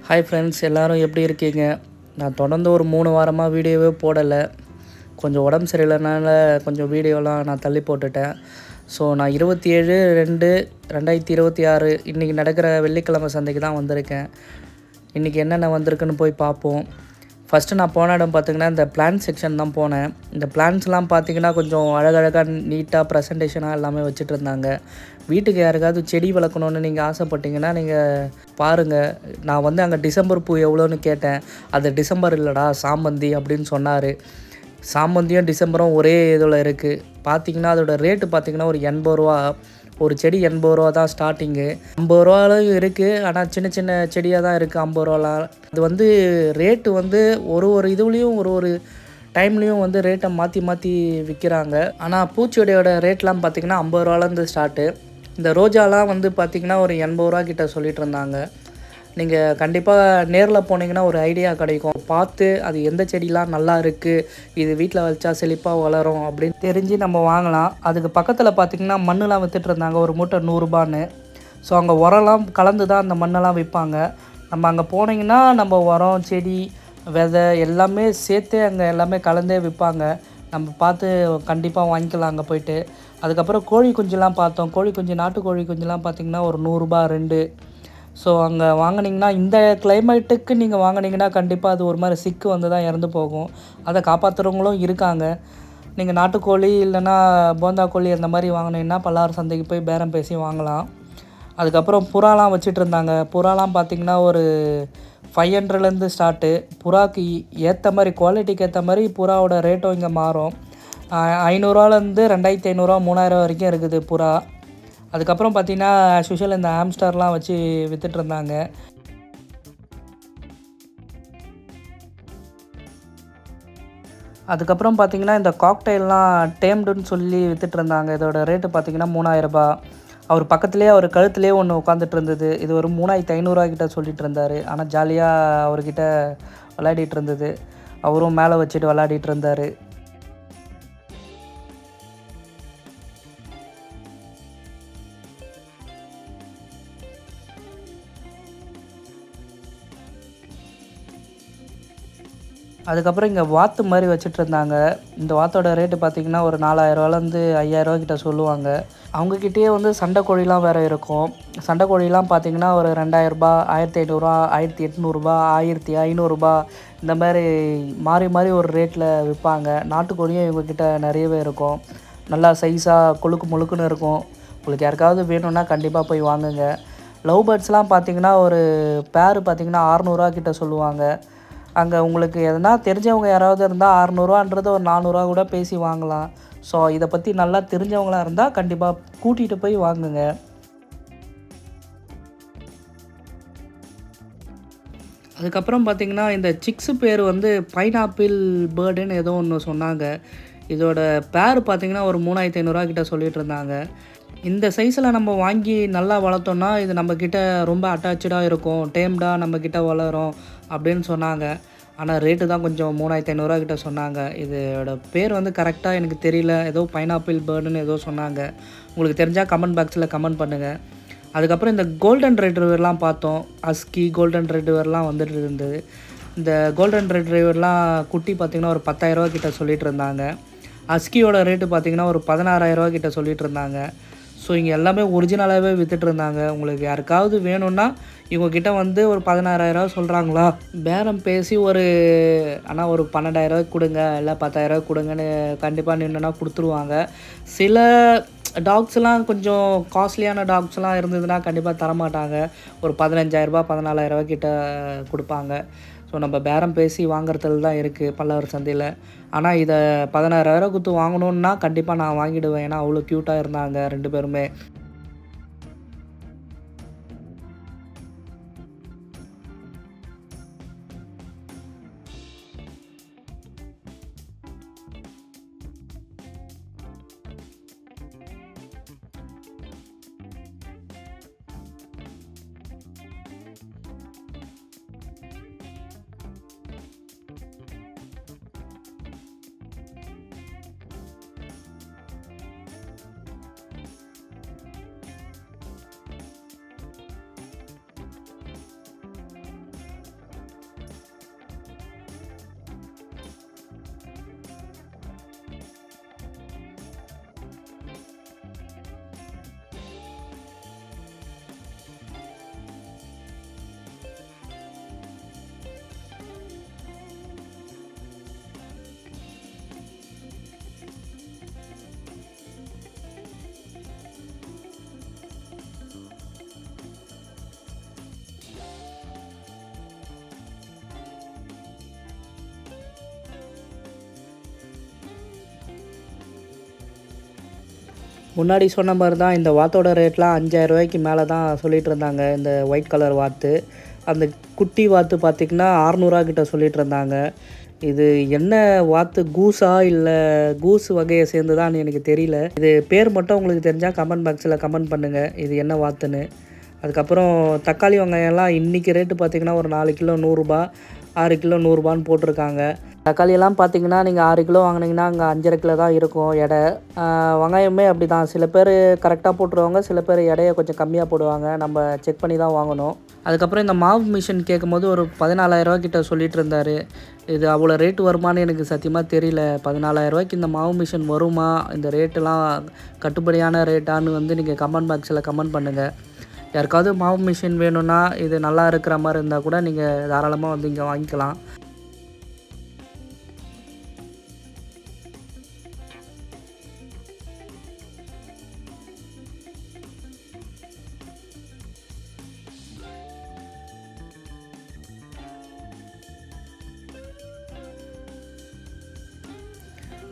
Hi friends, எல்லோரும் எப்படி இருக்கீங்க? நான் தொடர்ந்து ஒரு 3 வாரமாக வீடியோவே போடலை. கொஞ்சம் உடம்பு சரியில்லைனால கொஞ்சம் வீடியோலாம் நான் தள்ளி போட்டுட்டேன். ஸோ நான் 27/2/2026 இன்றைக்கி நடக்கிற வெள்ளிக்கிழமை சந்தைக்கு தான் வந்திருக்கேன். இன்றைக்கி என்னென்ன வந்திருக்குன்னு போய் பார்ப்போம். ஃபஸ்ட்டு நான் போன இடம் பார்த்திங்கன்னா இந்த பிளான்ட் செக்ஷன் தான் போனேன். இந்த பிளான்ட்ஸ்லாம் பார்த்திங்கன்னா கொஞ்சம் அழகழகாக நீட்டாக ப்ரெசன்டேஷனாக எல்லாமே வச்சுட்டு இருந்தாங்க. வீட்டுக்கு யாருக்காவது செடி வளர்க்கணுன்னு நீங்கள் ஆசைப்பட்டீங்கன்னா நீங்கள் பாருங்கள். நான் வந்து அங்கே டிசம்பர் பூ எவ்வளோன்னு கேட்டேன். அது டிசம்பர் இல்லைடா, சாமந்தி அப்படின்னு சொன்னார். சாமந்தியும் டிசம்பரும் ஒரே இதில் இருக்குது. பார்த்திங்கன்னா அதோடய ரேட்டு பார்த்திங்கன்னா ஒரு 80 ரூபா. ஒரு செடி 80 ரூபா தான் ஸ்டார்டிங்கு. 50 ரூபாலும் இருக்குது, ஆனால் சின்ன சின்ன செடியாக தான் இருக்குது 50 ரூபாலாம். அது வந்து ரேட்டு வந்து ஒரு இதுலேயும் ஒரு டைம்லேயும் வந்து ரேட்டை மாற்றி விற்கிறாங்க. ஆனால் பூச்செடியோட ரேட்லாம் பார்த்திங்கன்னா 50 ரூபாலேருந்து ஸ்டார்ட்டு. இந்த ரோஜாலாம் வந்து பார்த்திங்கன்னா ஒரு 80 ரூபா கிட்ட சொல்லிகிட்டு இருந்தாங்க. நீங்கள் கண்டிப்பாக நேரில் போனீங்கன்னா ஒரு ஐடியா கிடைக்கும். பார்த்து அது எந்த செடிலாம் நல்லா இருக்குது, இது வீட்டில் வச்சா செழிப்பாக வளரும் அப்படின்னு தெரிஞ்சு நம்ம வாங்கலாம். அதுக்கு பக்கத்தில் பார்த்திங்கன்னா மண்ணெலாம் விற்றுட்டு இருந்தாங்க, ஒரு மூட்டை 100 ரூபான்னு. ஸோ அங்கே உரம்லாம் கலந்து தான் அந்த மண்ணெல்லாம் விற்பாங்க. நம்ம அங்கே போனீங்கன்னா நம்ம உரம், செடி, விதை எல்லாமே சேர்த்து அங்கே எல்லாமே கலந்தே விற்பாங்க. நம்ம பார்த்து கண்டிப்பாக வாங்கிக்கலாம் அங்கே போய்ட்டு. அதுக்கப்புறம் கோழி குஞ்சுலாம் பார்த்தோம். கோழி குஞ்சு, நாட்டுக்கோழி குஞ்சுலாம் பார்த்திங்கன்னா ஒரு 100 ரூபா 2. ஸோ அங்கே வாங்கினீங்கன்னா, இந்த கிளைமேட்டுக்கு நீங்கள் வாங்கினீங்கன்னா கண்டிப்பாக அது ஒரு மாதிரி சிக்கு வந்து தான் இறந்து போகும். அதை காப்பாற்றுறவங்களும் இருக்காங்க. நீங்கள் நாட்டுக்கோழி இல்லைன்னா போந்தா கோழி அந்த மாதிரி வாங்கினீங்கன்னா பல்லாறு சந்தைக்கு போய் பேரம் பேசி வாங்கலாம். அதுக்கப்புறம் புறாலாம் வச்சுட்டு இருந்தாங்க. புறாலாம் பார்த்திங்கன்னா ஒரு 500லேருந்து ஸ்டார்ட்டு. புறாக்கு ஏற்ற மாதிரி, குவாலிட்டிக்கு ஏற்ற மாதிரி புறாவோட ரேட்டும் இங்கே மாறும். 500ரூவாலேருந்து 2500 3000 வரைக்கும் இருக்குது புறா. அதுக்கப்புறம் பார்த்திங்கன்னா ஆஸ் யூஷுவல் இந்த ஹாம்ஸ்டர்லாம் வச்சு விற்றுட்ருந்தாங்க. அதுக்கப்புறம் பார்த்திங்கன்னா இந்த காக்டெயில்லாம் டேம்டுன்னு சொல்லி விற்றுட்ருந்தாங்க. இதோட ரேட்டு பார்த்திங்கன்னா 3000 ரூபா. அவர் பக்கத்துலேயே அவர் கழுத்துலேயே ஒன்று உட்காந்துட்டு இருந்தது. இது ஒரு 3500 கிட்ட சொல்லிட்டு இருந்தார். ஆனால் ஜாலியாக அவர்கிட்ட விளையாடிட்டு இருந்தது. அவரும் மேலே வச்சுட்டு விளையாடிட்டு இருந்தார். அதுக்கப்புறம் இங்கே வாத்து மாதிரி வச்சுட்ருந்தாங்க. இந்த வாத்தோட ரேட்டு பார்த்திங்கன்னா ஒரு 4000ரூவாலேருந்து 5000 கிட்ட சொல்லுவாங்க. அவங்கக்கிட்டேயே வந்து சண்டை கோழிலாம் வேறு இருக்கும். சண்டை கோழிலாம் பார்த்திங்கன்னா ஒரு 2000 ரூபா, 1500, 1800, 1500 இந்த மாதிரி மாறி ஒரு ரேட்டில் விற்பாங்க. நாட்டுக்கோழியும் இவங்கக்கிட்ட நிறையவே இருக்கும். நல்லா சைஸாக கொழுக்கு முழுக்குன்னு இருக்கும். உங்களுக்கு யாருக்காவது வேணும்னா கண்டிப்பாக போய் வாங்குங்க. லவ் பேர்ட்ஸ்லாம் பார்த்திங்கன்னா ஒரு பேரு பார்த்திங்கன்னா 600 கிட்ட சொல்லுவாங்க. அங்கே உங்களுக்கு எதனா தெரிஞ்சவங்க யாராவது இருந்தால் 600 ஒரு 400 கூட பேசி வாங்கலாம். ஸோ இதை பற்றி நல்லா தெரிஞ்சவங்களாக இருந்தால் கண்டிப்பாக கூட்டிகிட்டு போய் வாங்குங்க. அதுக்கப்புறம் பார்த்திங்கன்னா இந்த சிக்ஸு பேர் வந்து பைனாப்பிள் பேர்டுன்னு ஏதோ ஒன்று சொன்னாங்க. இதோட பேர் பார்த்திங்கன்னா ஒரு 3500 கிட்ட சொல்லிகிட்டு இருந்தாங்க. இந்த சைஸில் நம்ம வாங்கி நல்லா வளர்த்தோன்னா இது நம்மக்கிட்ட ரொம்ப அட்டாச்சாக இருக்கும், டேம்டாக நம்மக்கிட்ட வளரும் அப்படின்னு சொன்னாங்க. ஆனால் ரேட்டு தான் கொஞ்சம் 3500 கிட்ட சொன்னாங்க. இதோட பேர் வந்து கரெக்டாக எனக்கு தெரியல. ஏதோ பைனாப்பிள் பேர்டுன்னு ஏதோ சொன்னாங்க. உங்களுக்கு தெரிஞ்சால் கமெண்ட் பாக்ஸில் கமெண்ட் பண்ணுங்கள். அதுக்கப்புறம் இந்த கோல்டன் ரெட்ரிவர்லாம் பார்த்தோம். ஹஸ்கி, கோல்டன் ரெட்ரிவர்லாம் வந்துட்டு இருந்தது. இந்த கோல்டன் ரெட்ரிவர்லாம் குட்டி பார்த்திங்கன்னா ஒரு 10,000 கிட்ட சொல்லிகிட்டு இருந்தாங்க. ஹஸ்கியோட ரேட்டு பார்த்திங்கன்னா ஒரு 16,000 கிட்ட சொல்லிகிட்டு இருந்தாங்க. ஸோ இங்கே எல்லாமே ஒரிஜினலாகவே விற்றுட்ருந்தாங்க. உங்களுக்கு யாருக்காவது வேணும்னா இவங்கக்கிட்ட வந்து ஒரு 16,000 சொல்கிறாங்களா, பேரம் பேசி ஆனால் ஒரு 12,000 கொடுங்க, இல்லை 10,000 கொடுங்கன்னு கண்டிப்பாக நின்றுனா கொடுத்துருவாங்க. சில டாக்ஸ்லாம் கொஞ்சம் காஸ்ட்லியான டாக்ஸ்லாம் இருந்ததுன்னா கண்டிப்பாக தரமாட்டாங்க. ஒரு 15,000 14,000 கிட்ட கொடுப்பாங்க. ஸோ நம்ம பேரம் பேசி வாங்குறதுல தான் இருக்குது பல்லாவர சந்தையில். ஆனால் இதை 16,000 கொடுத்து வாங்கணுன்னா கண்டிப்பாக நான் வாங்கிடுவேன். ஏன்னா அவ்வளோ க்யூட்டாக இருந்தாங்க 2 பேருமே. முன்னாடி சொன்ன மாதிரி தான் இந்த வாத்தோட ரேட்லாம் 5000 ரூபாய்க்கு மேலே தான் சொல்லிகிட்டு இருந்தாங்க. இந்த ஒயிட் கலர் வாத்து. அந்த குட்டி வாத்து பார்த்திங்கன்னா 600 கிட்ட சொல்லிகிட்டு இருந்தாங்க. இது என்ன வாத்து, கூஸா இல்லை கூஸ் வகையை சேர்ந்துதான்னு எனக்கு தெரியல. இது பேர் மட்டும் உங்களுக்கு தெரிஞ்சால் கமெண்ட் பாக்ஸில் கமெண்ட் பண்ணுங்கள் இது என்ன வாத்துன்னு. அதுக்கப்புறம் தக்காளி வெங்காயம்லாம் இன்றைக்கி ரேட்டு பார்த்திங்கன்னா ஒரு 4 கிலோ 100 6 கிலோ 100 போட்டிருக்காங்க. தக்காளியெல்லாம் பார்த்திங்கன்னா நீங்கள் 6 கிலோ வாங்கினீங்கன்னா அங்கே 5.5 கிலோ தான் இருக்கும் எடை. வெங்காயமே அப்படி தான், சில பேர் கரெக்டாக போட்டுருவாங்க, சில பேர் எடையை கொஞ்சம் கம்மியாக போடுவாங்க. நம்ம செக் பண்ணி தான் வாங்கணும். அதுக்கப்புறம் இந்த மாவு மிஷின் கேட்கும்போது ஒரு 14,000 கிட்ட சொல்லிகிட்டு இருந்தார். இது அவ்வளோ ரேட்டு வருமானு எனக்கு சத்தியமாக தெரியல. 14,000 ரூபாய்க்கு இந்த மாவு மிஷின் வருமா, இந்த ரேட்டெலாம் கட்டுப்படியான ரேட்டான்னு நீங்கள் கமெண்ட் பாக்ஸில் கமெண்ட் பண்ணுங்கள். யாருக்காவது மாவு மிஷின் வேணும்னா, இது நல்லா இருக்கிற மாதிரி இருந்தால் கூட நீங்கள் தாராளமாக இங்கே வாங்கிக்கலாம்.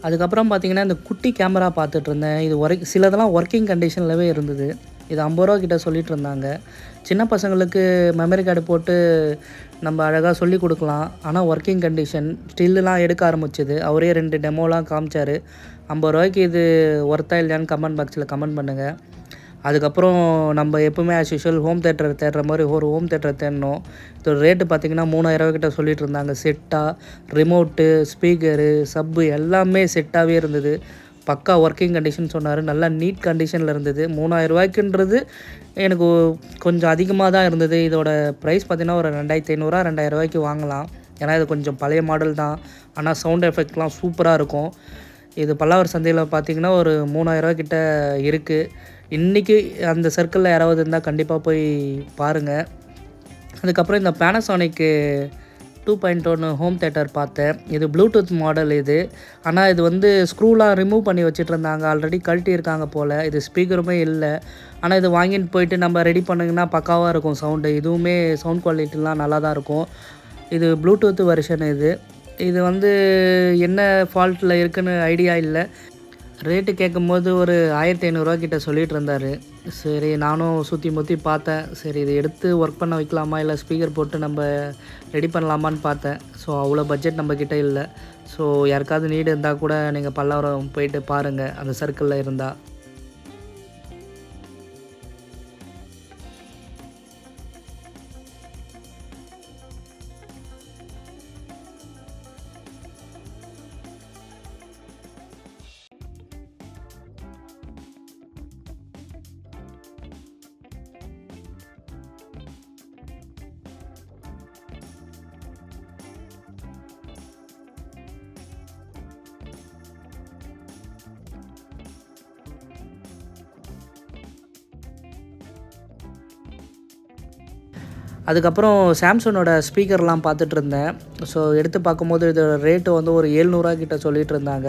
அதுக்கப்புறம் பார்த்திங்கன்னா இந்த குட்டி கேமரா பார்த்துட்ருந்தேன். இது சிலதெல்லாம் ஒர்க்கிங் கண்டிஷன்லவே இருந்தது. இது 50 கிட்ட சொல்லிகிட்டு இருந்தாங்க. சின்ன பசங்களுக்கு மெமரி கார்டு போட்டு நம்ம அழகாக சொல்லி கொடுக்கலாம். ஆனால் ஒர்க்கிங் கண்டிஷன், ஸ்டில்லாம் எடுக்க ஆரம்பிச்சிது. அவரே 2 டெமோலாம் காமிச்சார். 50 இது ஒர்த்தா இல்லையான்னு கமெண்ட் பாக்ஸில் கமெண்ட் பண்ணுங்கள். அதுக்கப்புறம் நம்ம எப்போவுமே ஆஸ் யூஷுவல் ஹோம் தேட்டர் தேடுற மாதிரி ஒரு ஹோம் தேட்டர் தேடணும். இதோட ரேட்டு பார்த்திங்கன்னா 3000 கிட்ட சொல்லிகிட்டு இருந்தாங்க. செட்டாக ரிமோட்டு, ஸ்பீக்கரு, சப்பு எல்லாமே செட்டாகவே இருந்தது. பக்கா ஒர்க்கிங் கண்டிஷன் சொன்னார். நல்லா நீட் கண்டிஷனில் இருந்தது. 3000 எனக்கு கொஞ்சம் அதிகமாக தான் இருந்தது. இதோட ப்ரைஸ் பார்த்திங்கன்னா ஒரு 2500 2000 வாங்கலாம். ஏன்னா இது கொஞ்சம் பழைய மாடல் தான். ஆனால் சவுண்ட் எஃபெக்ட்லாம் சூப்பராக இருக்கும். இது பல்லாவர் சந்தையில் பார்த்திங்கன்னா ஒரு 3000 கிட்ட இருக்குது. இன்றைக்கி அந்த சர்க்கிளில் யாராவது இருந்தால் கண்டிப்பாக போய் பாருங்கள். அதுக்கப்புறம் இந்த பேனசானிக்கு 2.1 ஹோம் தேட்டர் பார்த்தேன். இது ப்ளூடூத் மாடல் இது. ஆனால் இது ஸ்க்ரூலாம் ரிமூவ் பண்ணி வச்சுட்டு இருந்தாங்க. ஆல்ரெடி கழட்டி இருக்காங்க போல். இது ஸ்பீக்கருமே இல்லை. ஆனால் இது வாங்கிட்டு போயிட்டு நம்ம ரெடி பண்ணிங்கன்னா பக்காவாக இருக்கும் சவுண்டு. இதுவுமே சவுண்ட் குவாலிட்டிலாம் நல்லா தான் இருக்கும். இது ப்ளூடூத் வெர்ஷன். இது என்ன ஃபால்ட்டில் இருக்குதுன்னு ஐடியா இல்லை. ரேட்டு கேட்கும்போது ஒரு 1500 கிட்ட சொல்லிகிட்டு இருந்தார். சரி, நானும் சுற்றி முற்றி பார்த்தேன். சரி, இதை எடுத்து ஒர்க் பண்ண வைக்கலாமா இல்லை ஸ்பீக்கர் போட்டு நம்ம ரெடி பண்ணலாமான்னு பார்த்தேன். ஸோ அவ்வளோ பட்ஜெட் நம்மக்கிட்ட இல்லை. ஸோ யாருக்காவது நீடு இருந்தால் கூட நீங்கள் பல்லாவரம் போயிட்டு பாருங்கள் அந்த சர்க்கிளில் இருந்தால். அதுக்கப்புறம் சாம்சங்கோட ஸ்பீக்கர்லாம் பார்த்துட்ருந்தேன். ஸோ எடுத்து பார்க்கும்போது இதோட ரேட்டு ஒரு 700 கிட்ட சொல்லிகிட்டு இருந்தாங்க.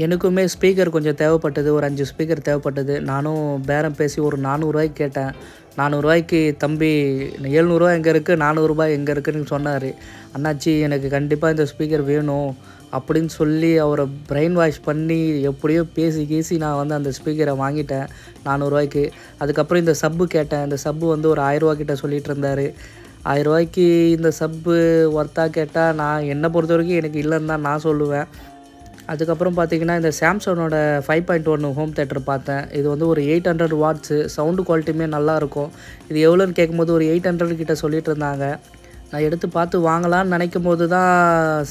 எனக்குமே ஸ்பீக்கர் கொஞ்சம் தேவைப்பட்டது. ஒரு 5 ஸ்பீக்கர் தேவைப்பட்டது. நானும் பேரம் பேசி ஒரு 400 கேட்டேன். 400 தம்பி 700 எங்கே இருக்குது, 400 எங்கே இருக்குதுன்னு சொன்னார். அண்ணாச்சி எனக்கு கண்டிப்பாக இந்த ஸ்பீக்கர் வேணும் அப்படின்னு சொல்லி அவரை பிரெயின் வாஷ் பண்ணி எப்படியோ பேசி கீசி நான் அந்த ஸ்பீக்கரை வாங்கிட்டேன் 400. அதுக்கப்புறம் இந்த சப்பு கேட்டேன். இந்த சப்பு ஒரு 1000 கிட்ட சொல்லிகிட்டு இருந்தார். 1000 இந்த சப்பு ஒர்த்தா கேட்டால் நான் என்னை பொறுத்த வரைக்கும் எனக்கு இல்லைன்னு தான் நான் சொல்லுவேன். அதுக்கப்புறம் பார்த்திங்கன்னா இந்த சாம்சங்கோட 5.1 ஹோம் தேட்டர் பார்த்தேன். இது ஒரு 800 வாட்ஸு. சவுண்டு குவாலிட்டியுமே நல்லாயிருக்கும். இது எவ்வளோன்னு கேட்கும்போது ஒரு 800 கிட்ட சொல்லிகிட்டு இருந்தாங்க. நான் எடுத்து பார்த்து வாங்கலான்னு நினைக்கும் போது தான்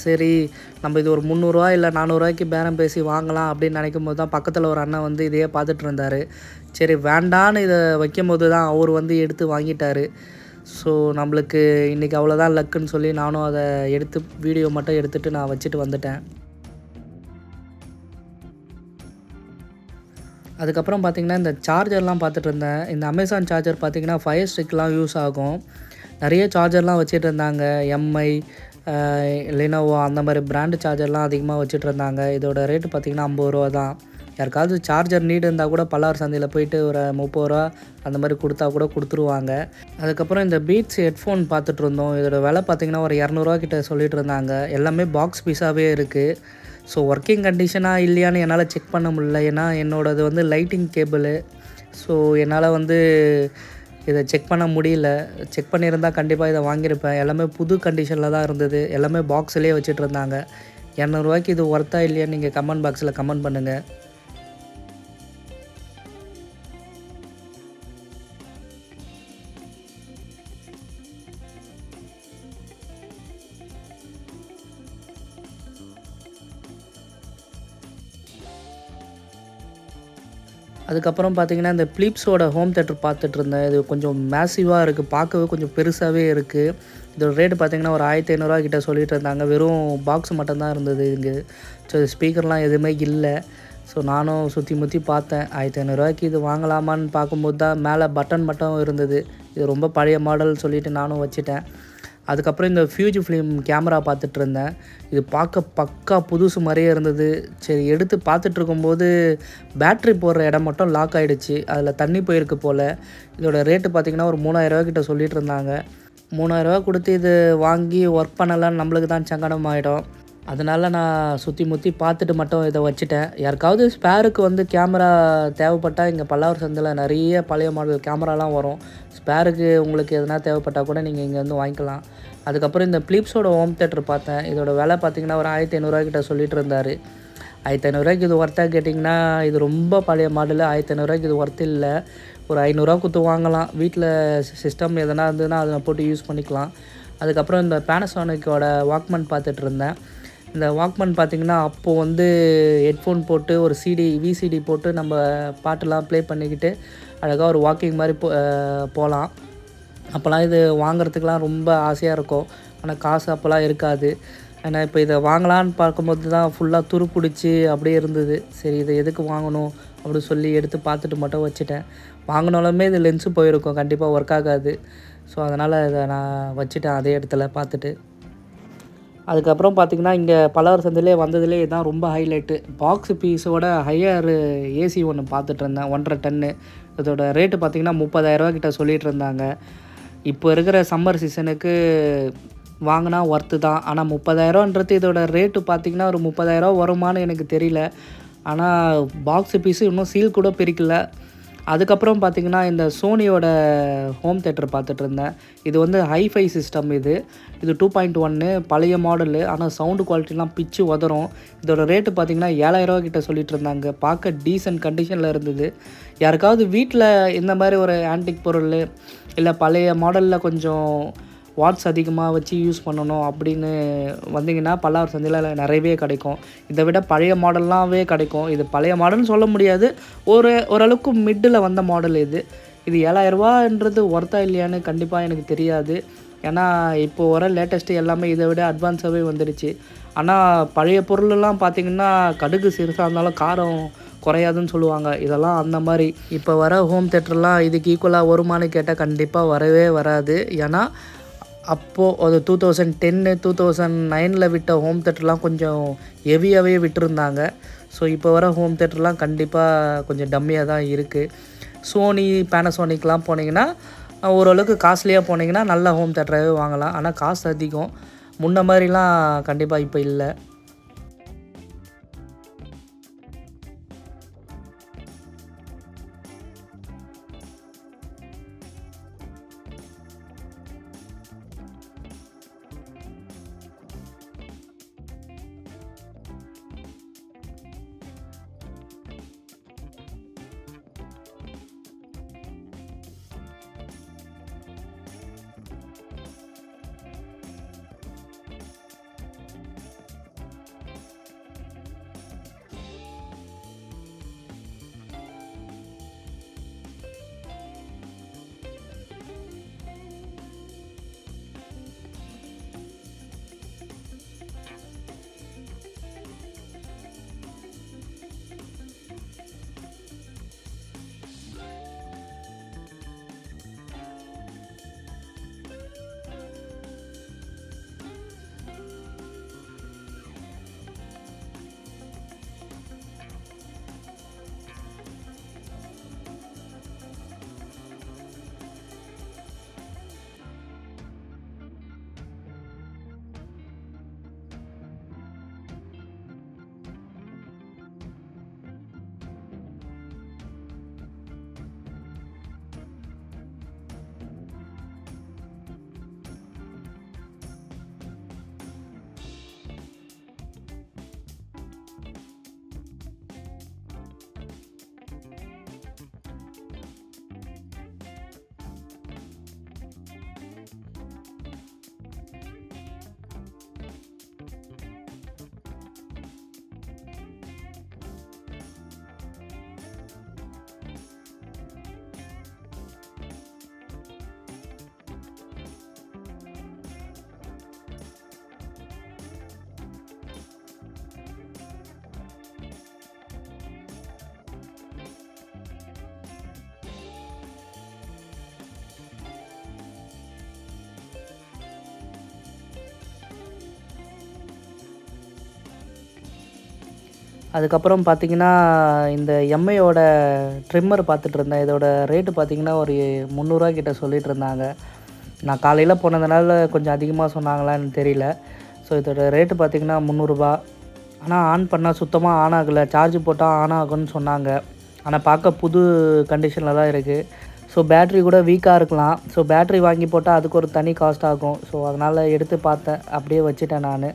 சரி நம்ம இது ஒரு 300 இல்லை 400 பேரம் பேசி வாங்கலாம் அப்படின்னு நினைக்கும் போது தான் பக்கத்தில் ஒரு அண்ணன் இதையே பார்த்துட்டு இருந்தார். சரி வேண்டான்னு இதை வைக்கும் போது தான் அவர் எடுத்து வாங்கிட்டார். ஸோ நம்மளுக்கு இன்றைக்கி அவ்வளோதான் லக்குன்னு சொல்லி நானும் அதை எடுத்து வீடியோ மட்டும் எடுத்துகிட்டு நான் வச்சுட்டு வந்துட்டேன். அதுக்கப்புறம் பார்த்திங்கன்னா இந்த சார்ஜர்லாம் பார்த்துட்டு இருந்தேன். இந்த அமேசான் சார்ஜர் பார்த்திங்கன்னா ஃபயர் ஸ்டிக்லாம் யூஸ் ஆகும். நிறைய சார்ஜர்லாம் வச்சுட்டு இருந்தாங்க. எம்ஐ, லினோவோ அந்த மாதிரி பிராண்டு சார்ஜர்லாம் அதிகமாக வச்சுட்டு இருந்தாங்க. இதோட ரேட்டு பார்த்திங்கன்னா 50 ரூபா தான். யாருக்காவது சார்ஜர் நீடு இருந்தால் கூட பல்லார் சந்தையில் போயிட்டு ஒரு 30 ரூபா அந்த மாதிரி கொடுத்தா கூட கொடுத்துருவாங்க. அதுக்கப்புறம் இந்த பீட்ஸ் ஹெட்ஃபோன் பார்த்துட்டு இருந்தோம். இதோட விலை பார்த்திங்கன்னா ஒரு 200 கிட்ட சொல்லிட்டு இருந்தாங்க. எல்லாமே பாக்ஸ் பீஸாகவே இருக்குது. ஸோ ஒர்க்கிங் கண்டிஷனாக இல்லையான்னு என்னால் செக் பண்ண முடியல. ஏன்னா என்னோடது வந்து லைட்டிங் கேபிளு. ஸோ என்னால் வந்து இதை செக் பண்ண முடியல. செக் பண்ணியிருந்தால் கண்டிப்பாக இதை வாங்கியிருப்பேன். எல்லாமே புது கண்டிஷனில் தான் இருந்தது. எல்லாமே பாக்ஸ்லேயே வச்சுட்ருந்தாங்க. ரூ. 200 இது ஒர்த்தா இல்லையான்னு நீங்கள் கமெண்ட் பாக்ஸில் கமெண்ட் பண்ணுங்கள். அதுக்கப்புறம் பார்த்தீங்கன்னா, இந்த பிலிப்ஸோட ஹோம் தியேட்டர் பார்த்துட்ருந்தேன். இது கொஞ்சம் மேசிவாக இருக்குது. பார்க்கவே கொஞ்சம் பெருசாகவே இருக்குது. இதோட ரேட்டு பார்த்தீங்கன்னா, ஒரு ரூ. 1500 கிட்ட சொல்லிட்டு இருந்தாங்க. வெறும் பாக்ஸ் மட்டும் தான் இருந்தது இங்கே. ஸோ ஸ்பீக்கர்லாம் எதுவுமே இல்ல. ஸோ நானும் சுற்றி முற்றி பார்த்தேன். ரூ. 1500 இது வாங்கலாமான்னு பார்க்கும்போது தான் மேலே பட்டன் மட்டும் இருந்தது. இது ரொம்ப பழைய மாடல் சொல்லிவிட்டு நானும் வச்சுட்டேன். அதுக்கப்புறம் இந்த ஃபியூஜிஃபிலிம் கேமரா பார்த்துட்ருந்தேன். இது பார்க்க பக்கா புதுசு மாதிரியே இருந்தது. சரி எடுத்து பார்த்துட்ருக்கும்போது பேட்ரி போடுற இடம் மட்டும் லாக் ஆகிடுச்சு. அதில் தண்ணி போயிருக்கு போல். இதோட ரேட்டு பார்த்திங்கன்னா ஒரு ரூ. 3000 கிட்ட சொல்லிகிட்டு இருந்தாங்க. ரூ. 3000 கொடுத்து இது வாங்கி ஒர்க் பண்ணலான்னு நம்மளுக்கு தான் சங்கடம் ஆகிடும். அதனால் நான் சுற்றி முற்றி பார்த்துட்டு மட்டும் இதை வச்சுட்டேன். யாருக்காவது ஸ்பேருக்கு வந்து கேமரா தேவைப்பட்டால் இங்கே பல்லாவர் சந்தையில் நிறைய பழைய மாடல் கேமராலாம் வரும். ஸ்பேருக்கு உங்களுக்கு எதனா தேவைப்பட்டால் கூட நீங்கள் இங்கே வந்து வாங்கிக்கலாம். அதுக்கப்புறம் இந்த பிலிப்ஸோட ஹோம் தியேட்டர் பார்த்தேன். இதோட விலை பார்த்திங்கன்னா ஒரு ரூ. 1500 கிட்ட சொல்லிட்டு இருந்தார். ரூ. 1500 இது ஒர்த்தா கேட்டிங்கன்னா இது ரொம்ப பழைய மாடலு. ரூ. 1500 இது ஒர்த்து இல்லை. ஒரு ரூ. 500 கொடுத்து வாங்கலாம். வீட்டில் சிஸ்டம் எதனா இருந்ததுன்னா அதை போட்டு யூஸ் பண்ணிக்கலாம். அதுக்கப்புறம் இந்த பேனசோனிக்கோட வாக்மேன் பார்த்துட்டு இருந்தேன். இந்த வாக்மேன் பார்த்திங்கன்னா அப்போது வந்து ஹெட்ஃபோன் போட்டு ஒரு விசிடி போட்டு நம்ம பாட்டெல்லாம் ப்ளே பண்ணிக்கிட்டு அழகாக ஒரு வாக்கிங் மாதிரி போகலாம். அப்போல்லாம் இது வாங்குறதுக்கெலாம் ரொம்ப ஆசையாக இருக்கும். ஆனால் காசு அப்போல்லாம் இருக்காது. ஆனால் இப்போ இதை வாங்கலான்னு பார்க்கும்போது தான் ஃபுல்லாக துரு பிடிச்சி அப்படியே இருந்தது. சரி இதை எதுக்கு வாங்கணும் அப்படின்னு சொல்லி எடுத்து பார்த்துட்டு மட்டும் வச்சுட்டேன். வாங்கினாலுமே இது லென்ஸு போயிருக்கும், கண்டிப்பாக ஒர்க் ஆகாது. ஸோ அதனால் இதை நான் வச்சுட்டேன் அதே இடத்துல பார்த்துட்டு. அதுக்கப்புறம் பார்த்திங்கன்னா இங்கே பல்லாவர் சந்தையிலே வந்ததுலே இதுதான் ரொம்ப ஹைலைட்டு. பாக்ஸ் பீஸோட ஹையர் ஏசி ஒன்று பார்த்துட்ருந்தேன். 1.5 டன்னு. இதோட ரேட்டு பார்த்திங்கன்னா ரூ. 30,000 கிட்ட சொல்லிகிட்டு இருந்தாங்க. இப்போ இருக்கிற சம்மர் சீசனுக்கு வாங்கினா ஒர்த்து தான். ஆனால் 30,000ன்றது இதோட ரேட்டு பார்த்திங்கன்னா ஒரு 30,000 வருமானு எனக்கு தெரியல. ஆனால் பாக்ஸு பீஸு இன்னும் சீல் கூட பிரிக்கல. அதுக்கப்புறம் பார்த்திங்கன்னா இந்த சோனியோட ஹோம் தியேட்டர் பார்த்துட்ருந்தேன். இது வந்து ஹைஃபை சிஸ்டம். இது 2.1 பழைய மாடலு. ஆனால் சவுண்டு குவாலிட்டிலாம் பிச்சு உதறும். இதோட ரேட்டு பார்த்திங்கன்னா ரூ. 7,000 கிட்ட சொல்லிட்டு இருந்தாங்க. பார்க்க டீசன்ட் கண்டிஷனில் இருந்தது. யாருக்காவது வீட்டில் இந்த மாதிரி ஒரு ஆன்டிக் பொருள் இல்லை பழைய மாடலில் கொஞ்சம் வாட்ஸ் அதிகமாக வச்சு யூஸ் பண்ணணும் அப்படின்னு வந்தீங்கன்னா பல்லாவர் சந்தையில் நிறையவே கிடைக்கும். இதை விட பழைய மாடல்லாமே கிடைக்கும். இது பழைய மாடல்னு சொல்ல முடியாது, ஓரளவுக்கு மிட்டில் வந்த மாடல் இது. இது 7,000ன்றது ஒர்த்தா இல்லையான்னு கண்டிப்பாக எனக்கு தெரியாது. ஏன்னா இப்போது வர லேட்டஸ்ட்டு எல்லாமே இதை விட அட்வான்ஸாகவே வந்துடுச்சு. ஆனால் பழைய பொருளெல்லாம் பார்த்திங்கன்னா கடுகு சிறுசாக இருந்தாலும் காரம் குறையாதுன்னு சொல்லுவாங்க. இதெல்லாம் அந்த மாதிரி. இப்போ வர ஹோம் தியேட்டர்லாம் இதுக்கு ஈக்குவலாக வருமானு கேட்டால் கண்டிப்பாக வரவே வராது. ஏன்னா அப்போது அது 2010 2009 விட்ட ஹோம் தியேட்டர்லாம் கொஞ்சம் ஹெவியாகவே விட்டுருந்தாங்க. ஸோ இப்போ வர ஹோம் தியேட்டர்லாம் கண்டிப்பாக கொஞ்சம் டம்மியாக தான் இருக்குது. சோனி பேனசோனிக்லாம் போனீங்கன்னா ஓரளவுக்கு காஸ்ட்லியாக போனீங்கன்னா நல்ல ஹோம் தியேட்டராகவே வாங்கலாம். ஆனால் காசு அதிகம். முன்ன மாதிரிலாம் கண்டிப்பாக இப்போ இல்லை. அதுக்கப்புறம் பார்த்திங்கன்னா இந்த எம்ஐயோட ட்ரிம்மர் பார்த்துட்டு இருந்தேன். இதோட ரேட்டு பார்த்திங்கன்னா ஒரு 300 கிட்ட சொல்லிகிட்டு இருந்தாங்க. நான் காலையில் போனதுனால கொஞ்சம் அதிகமாக சொன்னாங்களான்னு தெரியல. ஸோ இதோட ரேட்டு பார்த்திங்கன்னா 300. ஆனால் ஆன் பண்ணால் சுத்தமாக ஆன் ஆகலை. சார்ஜ் போட்டால் ஆன் ஆகும்னு சொன்னாங்க. ஆனால் பார்க்க புது கண்டிஷனில் தான் இருக்குது. ஸோ பேட்ரி கூட வீக்காக இருக்கலாம். ஸோ பேட்ரி வாங்கி போட்டால் அதுக்கு ஒரு தனி காஸ்ட் ஆகும். ஸோ அதனால் எடுத்து பார்த்தேன், அப்படியே வச்சுட்டேன் நான்.